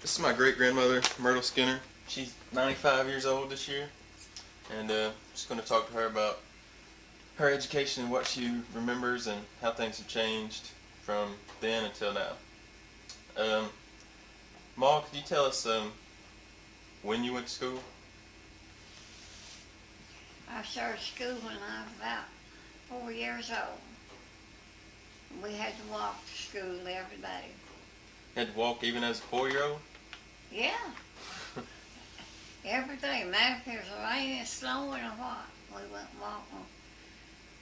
This is my great-grandmother, Myrtle Skinner. She's 95 years old this year, and just going to talk to her about her education and what she remembers and how things have changed from then until now. Ma, could you tell us when you went to school? I started school when I was about 4 years old. We had to walk to school every day. You had to walk even as a 4-year-old? Yeah, every day. Matter if it was raining, snowing, or what, we went walking.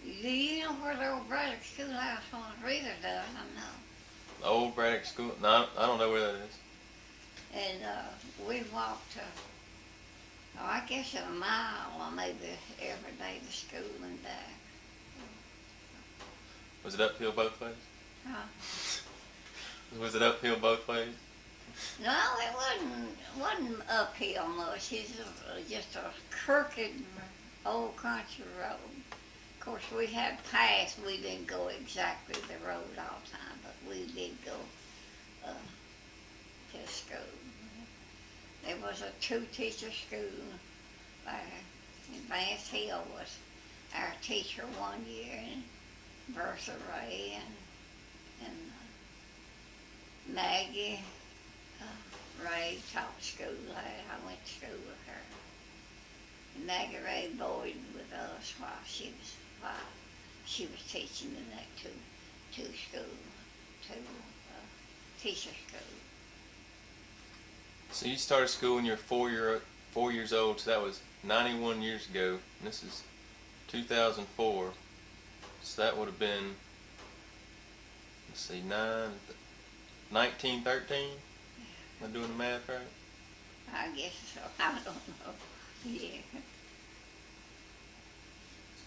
Do you know where the old Braddock Schoolhouse was? Rita does, I know. The old Braddock School? No, I don't know where that is. And we walked, I guess a mile or maybe every day to school and back. Was it uphill both ways? Huh? Was it uphill both ways? No, it wasn't uphill much. It's just a crooked old country road. Of course, we had paths. We didn't go exactly the road all the time, but we did go to school. There was a two-teacher school. Vance Hill was our teacher one year, and Bertha Ray and Maggie Ray taught school. I went to school with her. And Maggie Ray boarded with us while she was teaching in that two teacher school. So you started school when you were 4 years old, so that was 91 years ago, and this is 2004. So that would have been, let's see, 1913? Am I doing the math right? I guess so. I don't know. Yeah.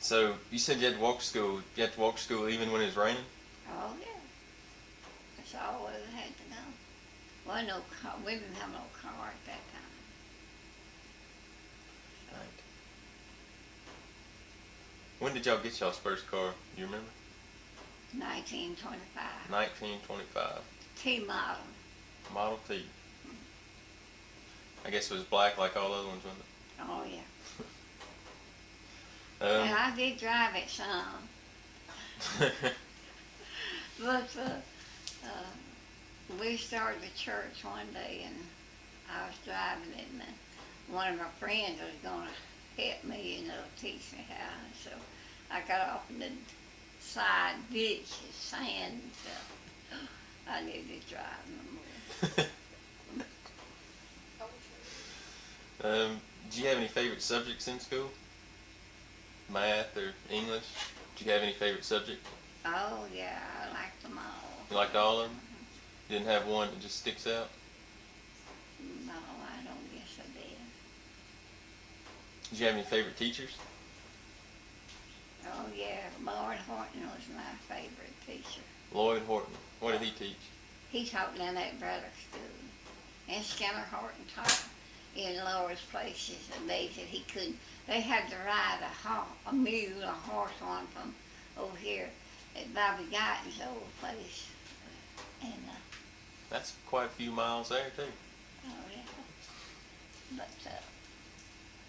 So you said you had to walk to school. You had to walk to school even when it was raining? Oh, yeah. That's all we had to go. Well, no car. We didn't have no car at that time. Right. When did y'all get y'all's first car? Do you remember? 1925. 1925. T-model. Model T. I guess it was black like all the other ones, wasn't it? Oh, yeah. And I did drive it some. But we started the church one day, and I was driving it, and one of my friends was going to help me, teach me how. So I got off in the side ditch, sand and stuff. I needed to drive no more. Did you have any favorite subjects in school? Math or English? Did you have any favorite subject? Oh, yeah, I liked them all. You liked all of them? You didn't have one that just sticks out? No, I don't guess I did. Did you have any favorite teachers? Oh, yeah, Lloyd Horton was my favorite teacher. Lloyd Horton. What did he teach? He taught down at Braddock School. And Skinner Horton taught in Lower's places. And they said he couldn't. They had to ride a mule, a horse on from over here at Bobby Guyton's old place. And That's quite a few miles there, too. oh yeah.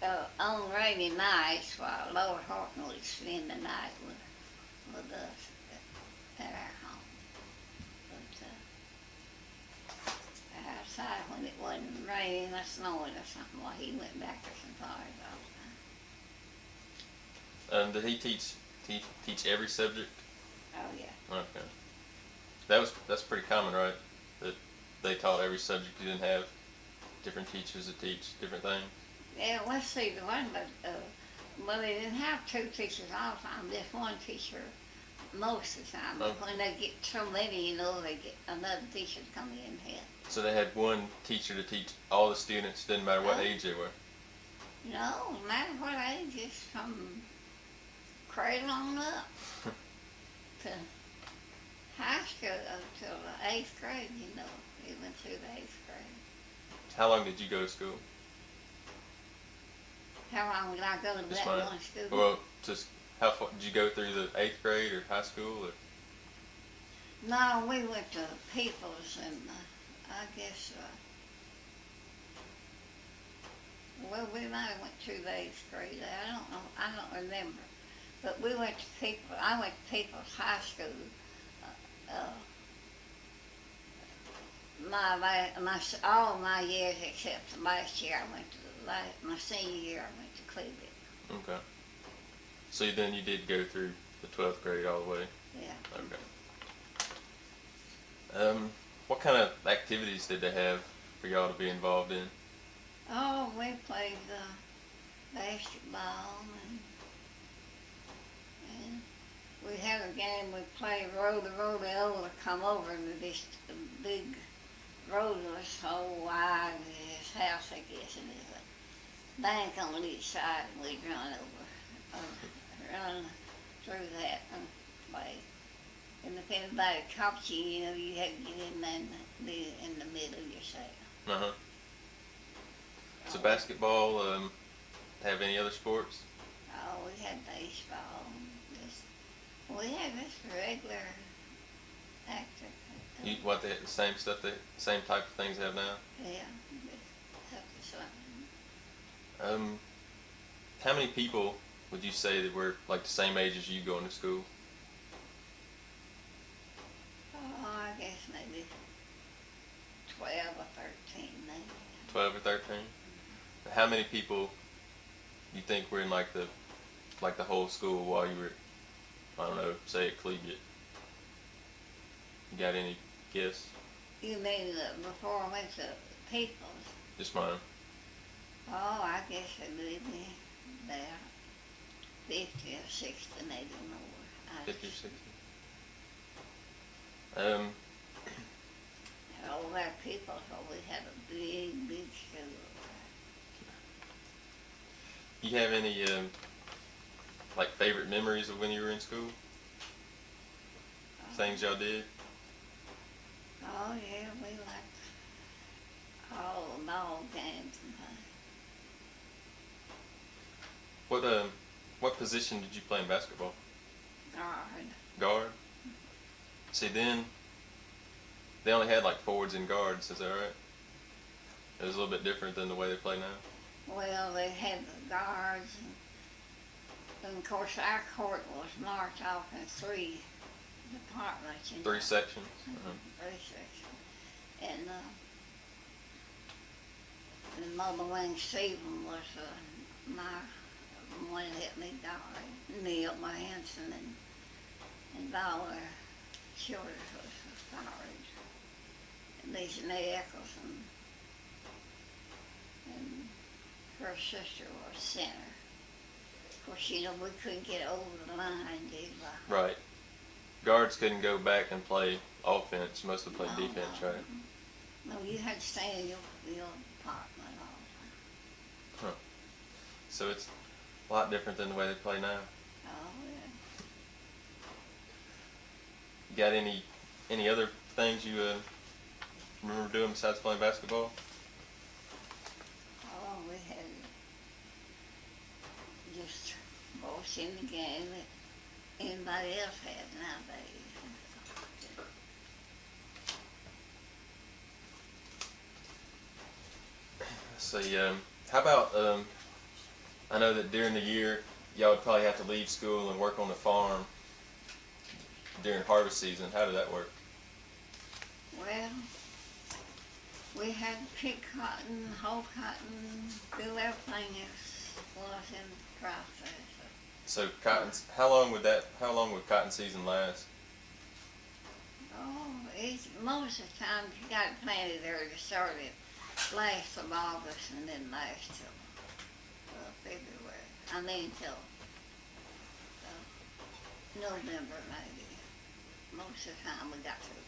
But on rainy nights, while Lord Horton would spend the night with us at our home. But outside when it wasn't raining or snowing or something, well, he went back to some fires all the time. Did he teach every subject? Oh yeah. Okay. That's pretty common, right? That they taught every subject. You didn't have different teachers that teach different things. Yeah, let's see, the one, but well, they didn't have two teachers all the time. Just one teacher most of the time. But when they get so many, they get another teacher to come in and help. So they had one teacher to teach all the students, didn't matter what age they were? No, no matter what age, just from cradle on up to high school till the 8th grade, even through the 8th grade. How long did you go to school? How long did I go to that one school? Well, just how far did you go through the 8th grade or high school? Or? No, we went to Peoples, and I guess Well, we might have went through the 8th grade. I don't know. I don't remember. But we went to people. I went to People's High School. Uh, all my years except the last year I went to my senior year I went to Cleveland. Okay. So then you did go through the 12th grade all the way? Yeah. Okay. What kind of activities did they have for y'all to be involved in? Oh, we played basketball and we had a game we played roll the over, come over to this big road was so wide his house I guess and there's a bank on each side and we'd run run through that and play. And if anybody caught you, you know, you had to get in there and be in the middle yourself. Uh-huh. So basketball, have any other sports? Oh, we had baseball. We had just regular active. What they had the same stuff, the same type of things they have now? Yeah, just the same. How many people would you say that were like the same age as you going to school? Oh, I guess maybe 12 or 13 maybe. 12 or 13? How many people you think were in like the whole school while you were, I don't know, say at Collegiate? You got any guess? You mean before I went to People's? Just mine. Oh, I guess it would be about 50 or 60, maybe more. 50 or 60? All our people, so we had a big school. You have any like favorite memories of when you were in school? Things y'all did? Oh yeah, we liked all the ball games and things. What position did you play in basketball? Guard. Guard? See, then they only had like forwards and guards, is that right? It was a little bit different than the way they play now? Well, they had the guards, and of course our court was marked off in 3 departments. 3 sections? Uh-huh. 3 sections. And the mother wing Stephen was my one that helped me guard. Neil Hanson and Valor Childers was the guards. And Lisa Mae Eccles and her sister was center. Of course, you know, we couldn't get over the line, did we? Right. Guards couldn't go back and play offense. Mostly played defense, right? No, you had to stay in your department all the time. Huh. So it's a lot different than the way they play now. Oh, yeah. You got any other things you remember doing besides playing basketball? Oh, we had just watching the game that anybody else had nowadays. So how about I know that during the year y'all would probably have to leave school and work on the farm during harvest season. How did that work? Well, we had to pick cotton, hoe cotton, do everything that was in the process. So how long would cotton season last? Oh, most of the time you got it planted early, started last of August and then last till February. I mean till November maybe. Most of the time we got through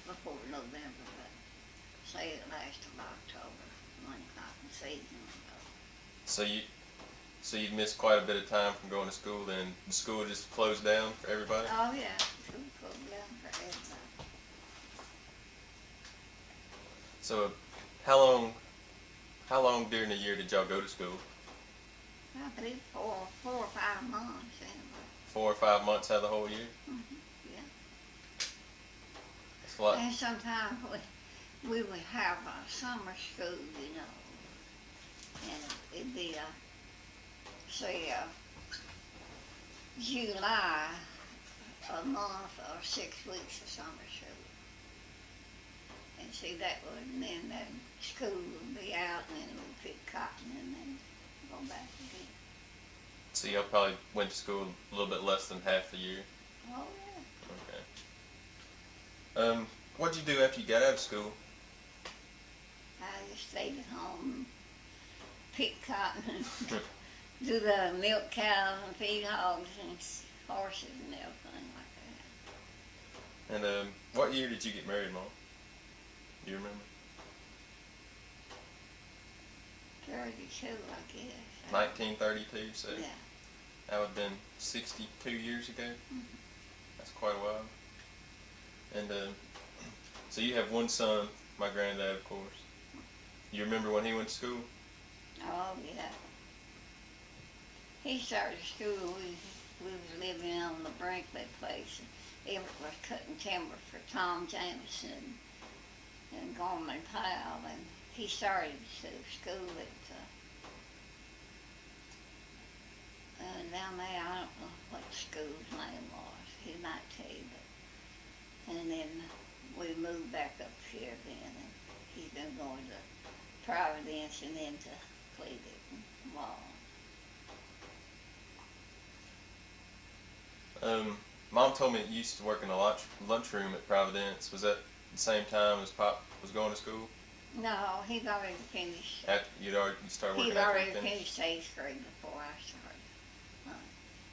before November, but say it lasts till October when cotton season will go. So you missed quite a bit of time from going to school. Then the school just closed down for everybody. Oh yeah, school closed down for everybody. So how long during the year did y'all go to school? I believe 4 or 5 months anyway. 4 or 5 months out of the whole year? Yeah. That's a lot. And sometimes we would have a summer school, you know. and it'd be say July, a month or 6 weeks of summer school. And see that would, and then school would be out, and then we'd pick cotton, and then go back again. So y'all probably went to school a little bit less than half the year. Oh yeah. Okay. What'd you do after you got out of school? I just stayed at home, pick cotton, and do the milk cows and feed hogs and horses and everything like that. And what year did you get married, Mom? Do you remember? 32, I guess. 1932, so Yeah. that would have been 62 years ago. Mm-hmm. That's quite a while. And so you have one son, my granddad, of course. You remember when he went to school? Oh yeah. He started school. We was living on the Brinkley place. Everett was cutting timber for Tom Jameson and Gorman Powell, and he started to school at down there. I don't know what the school's name was. He might tell you, but and then we moved back up here then, and he's been going to Providence and then to Cleveland and Wall. Mom told me that you used to work in the lunchroom at Providence. Was that the same time as Pop was going to school? No, he'd already finished. You started working He'd after already you finished? finished 8th grade before I started.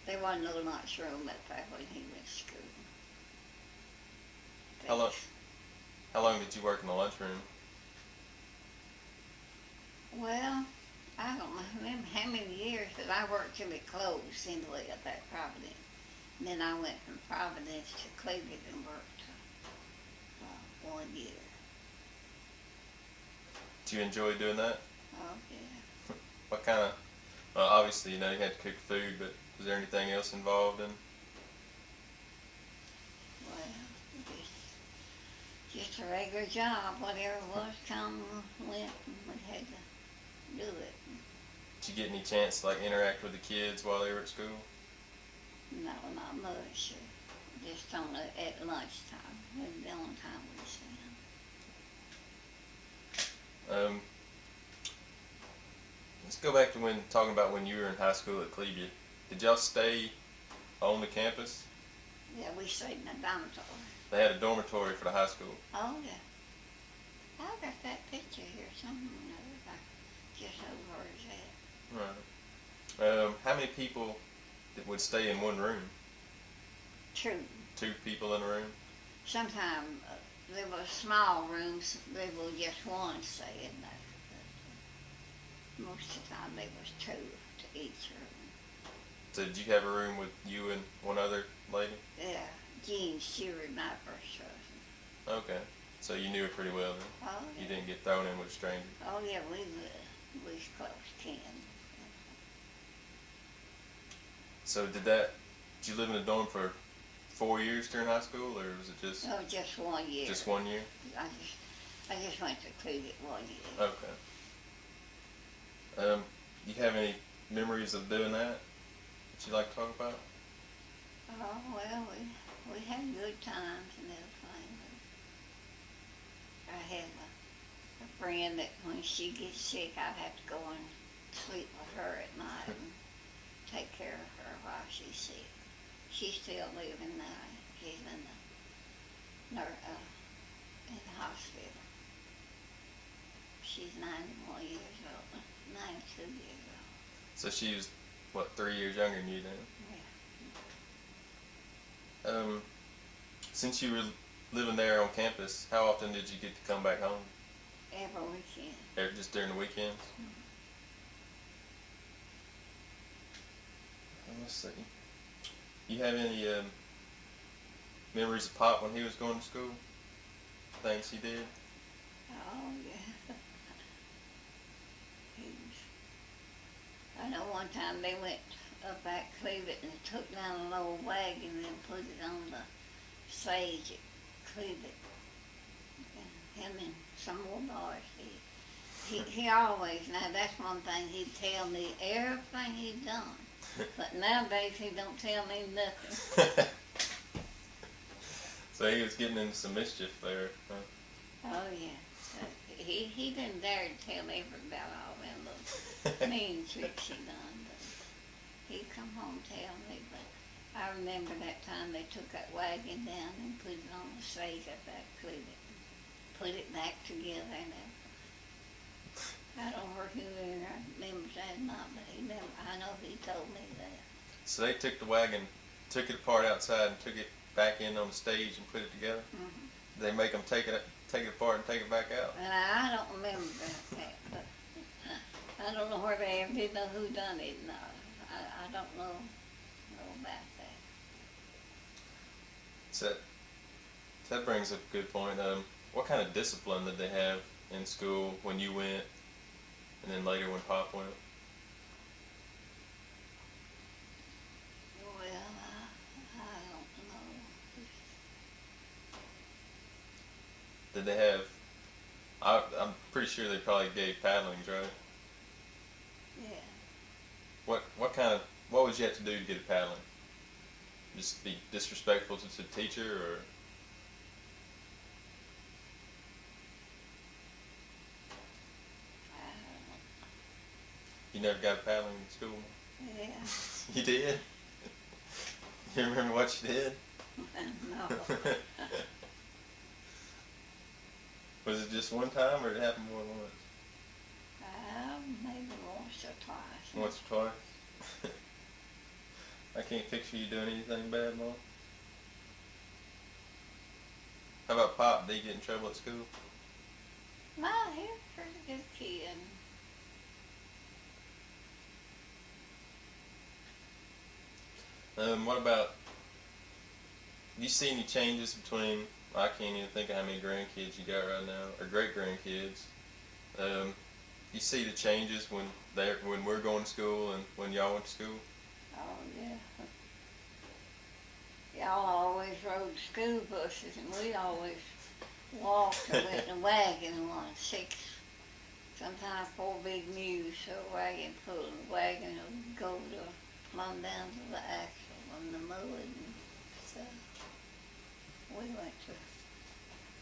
There wasn't no lunchroom up there when he went to school. How long did you work in the lunchroom? Well, I don't remember how many years, but I worked till it closed anyway up at Providence. And then I went from Providence to Cleveland and worked 1 year. Did you enjoy doing that? Oh, yeah. What kind of, obviously, you had to cook food, but was there anything else involved in? Well, just a regular job, whatever it was, come, went, and we had to do it. Did you get any chance to interact with the kids while they were at school? No, not much. Just on at lunchtime. The only time we see them. Let's go back to talking about when you were in high school at Cleveland. Did y'all stay on the campus? Yeah, we stayed in a dormitory. They had a dormitory for the high school. Oh, yeah. I got that picture here somewhere. I just overheard that. Right. How many people would stay in one room? 2. 2 people in a room? Sometimes there were small rooms, there was just one stay in there. But, most of the time there was 2 to each room. So did you have a room with you and one other lady? Yeah, Jean Stewart, my first husband. Okay. So you knew her pretty well then? Oh, yeah. You didn't get thrown in with a stranger? Oh, yeah, we was close kin. So did you live in a dorm for 4 years during high school, or was it just? No, just 1 year. Just 1 year? I just went to Cleveland 1 year. Okay. You have any memories of doing that you like to talk about? Oh, well, we had good times and everything. I had a friend that when she gets sick, I'd have to go and sleep with her at night and take care of her while she's sick. She's still living now. She's in the hospital. She's 91 years old, 92 years old. So she was, 3 years younger than you then? Yeah. Since you were living there on campus, how often did you get to come back home? Every weekend. Just during the weekends? Let's see. You have any memories of Pop when he was going to school? Things he did? Oh, yeah. I know one time they went up at Cleveland and took down an old wagon and put it on the stage at Cleveland. And him and some more boys did. he always, now that's one thing, he'd tell me everything he'd done. But nowadays he don't tell me nothing. So he was getting into some mischief there, huh? Oh yeah. He didn't dare to tell me about all them little mean tricks he done. But he'd come home and tell me. But I remember that time they took that wagon down and put it on the stage up at Cleveland. Put it back together and I don't know who remembers that or not, but I know he told me that. So they took the wagon, took it apart outside, and took it back in on the stage and put it together. Mm-hmm. They make them take it apart and take it back out. And I don't remember that, but I don't know where they ever did know who done it. No, I don't know about that. So that brings up a good point. What kind of discipline did they have in school when you went, and then later when Pop went? Well, I don't know. Did they have? I'm pretty sure they probably gave paddlings, right? Yeah. What would you have to do to get a paddling? Just be disrespectful to the teacher, or? You never got a paddling in school? Yeah. You did? You remember what you did? No. Was it just one time, or did it happen more than once? Maybe once or twice. Once or twice? I can't picture you doing anything bad, Mom. How about Pop? Did he get in trouble at school? No, he was a pretty good kid. What about, do you see any changes between, I can't even think of how many grandkids you got right now, or great-grandkids. You see the changes when we're going to school and when y'all went to school? Oh, yeah. Y'all always rode school buses, and we always walked or went in a wagon and one, 6, sometimes 4 big mules, so a wagon full. The wagon would go plumb down to the axle on the mud and stuff. We went to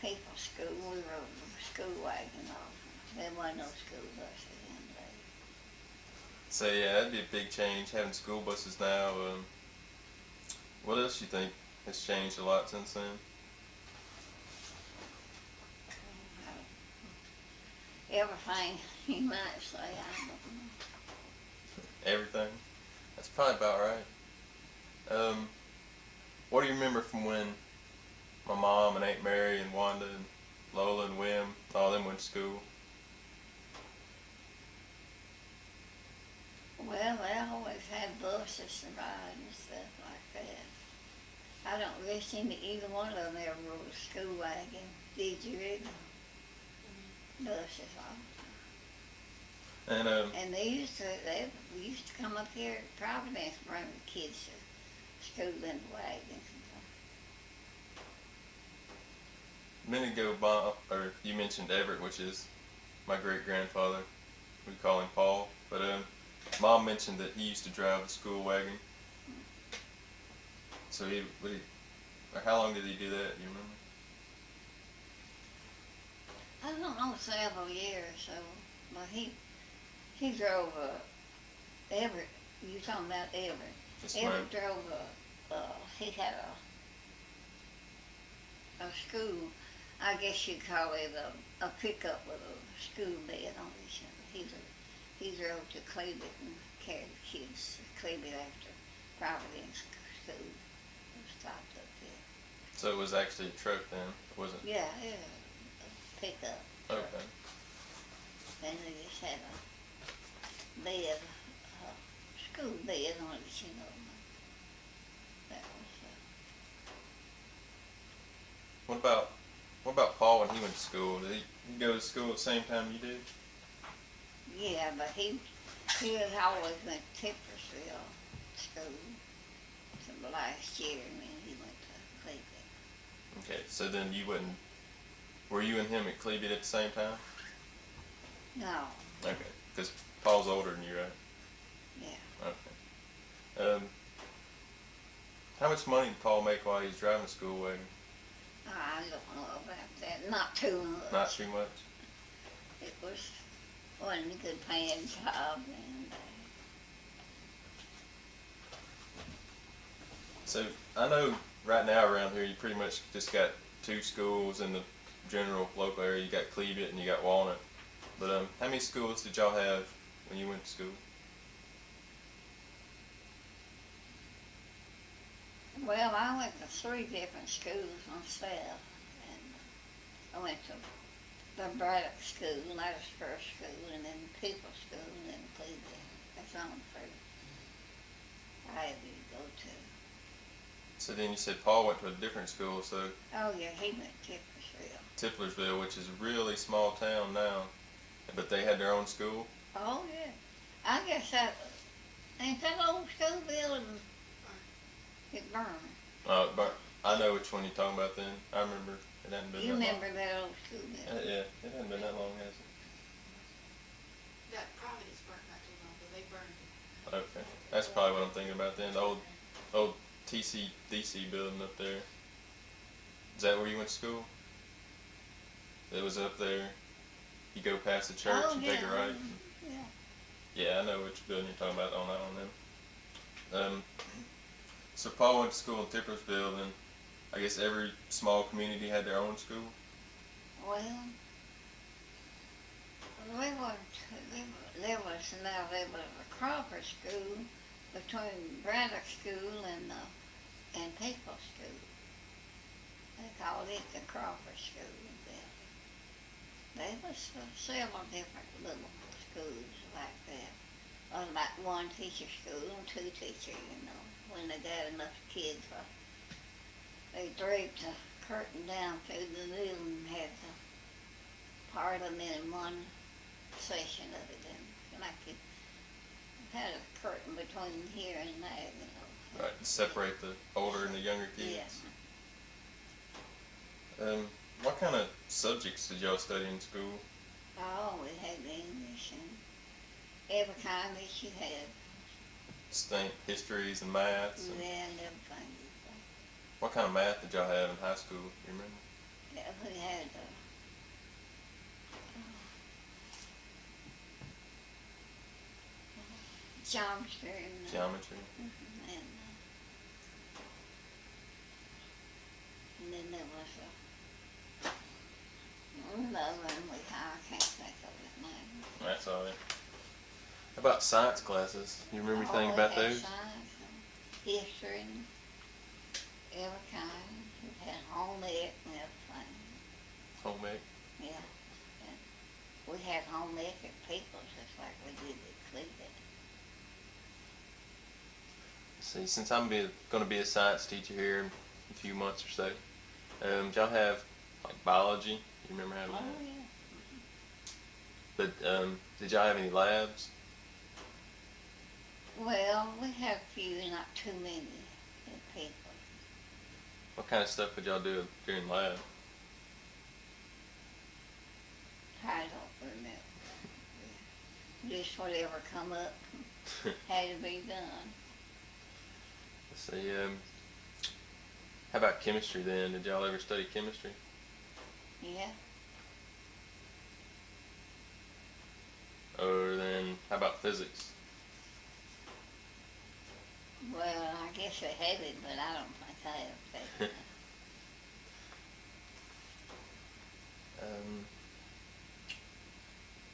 people's school. We rode the school wagon off. There wasn't no school buses in there. So yeah, that'd be a big change, having school buses now. What else you think has changed a lot since then? Everything you might say, I don't know. Everything? That's probably about right. What do you remember from when my mom and Aunt Mary and Wanda and Lola and Wim, all them went to school? Well, they always had buses to ride and stuff like that. I don't really think that either one of them ever rode a school wagon. Did you ever? Buses all the time. And And they used to come up here at Providence and bring the kids to school in the wagons. a minute ago, Bob, or you mentioned Everett, which is my great-grandfather. We call him Paul. But Mom mentioned that he used to drive the school wagon. So or how long did he do that? Do you remember? I don't know, several years, so, but he drove Everett. You talking about Everett? Yes, Everett drove he had a school. I guess you'd call it a pickup with a school bed on it. He drove to Cleveland and carried the kids to Cleveland after Providence School was stopped up there. So it was actually a truck then, wasn't it? Yeah, a pickup. Okay. And they just had a bed, school bed on it, you know. That was What about Paul when he went to school? Did he go to school at the same time you did? yeah, but he was always went to Tippersville school till the last year, and then he went to Cleveland. Okay, so then were you and him at Cleveland at the same time? No, Okay, because Paul's older than you, right? yeah. Okay. How much money did Paul make while he was driving the school wagon? I don't know about that. Not too much. Not too much. It wasn't a good paying job, and So I know right now around here you pretty much just got two schools in the general local area. You got Cleveland and you got Walnut. But how many schools did y'all have when you went to school? well, I went to 3 different schools myself, and I went to the Braddock School, that was first school, and then People School, and then Cleveland. That's the only 3 I had to go to. So then you said Paul went to a different school, so Oh yeah, he went to Tippersville. Tiplersville, which is a really small town now, but they had their own school. Oh yeah, I guess that ain't that old school building. It burned. But I know which one you're talking about then. I remember it hadn't been You that remember that old school building? long. Yeah, it hadn't been that long, has it? That Providence burnt not too long, but they burned it. Okay, that's probably what I'm thinking about then. The old TCDC building up there. Is that where you went to school? It was up there. You go past the church Oh and yeah. take a right. Yeah. Yeah, I know which building you're talking about on that one then. So Paul went to school in Tippersville, and I guess every small community had their own school. Well, there was a Crawford School between Braddock School and People School. They called it the Crawford School. There was several different little schools like that. Like 1 teacher school and 2 teacher, when they got enough kids. They draped the curtain down through the middle and had the part of them in one section of it. And I could had a curtain between here and there, Right, to separate the older and the younger kids. Yeah. What kind of subjects did y'all study in school? Oh, we had English and every kind that you had. Histories and maths. And Yeah, and everything. what kind of math did y'all have in high school? You remember? Yeah, we had geometry and Geometry. and then there was another one I can't think of it now. That's all right. How about science classes? You remember anything Oh, about we had those? science and history and every kind. We had home ec and everything. Home ec. Yeah. And we had home ec at People's just like we did at Cleveland. See, since I'm going to be a science teacher here in a few months or so, did y'all have like biology? You remember having Oh that? yeah. But did y'all have any labs? Well, we had a few, not too many at People's. What kind of stuff would y'all do during lab? I don't remember. Just whatever come up had to be done. Let's see. How about chemistry then? Did y'all ever study chemistry? Yeah. Or then how about physics? Well, I guess they had it, but I don't think I ever taken it.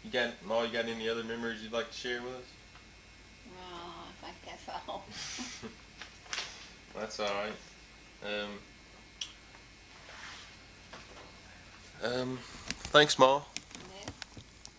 You got any other memories you'd like to share with us? No, I think that's all. That's all right. Thanks, Maw.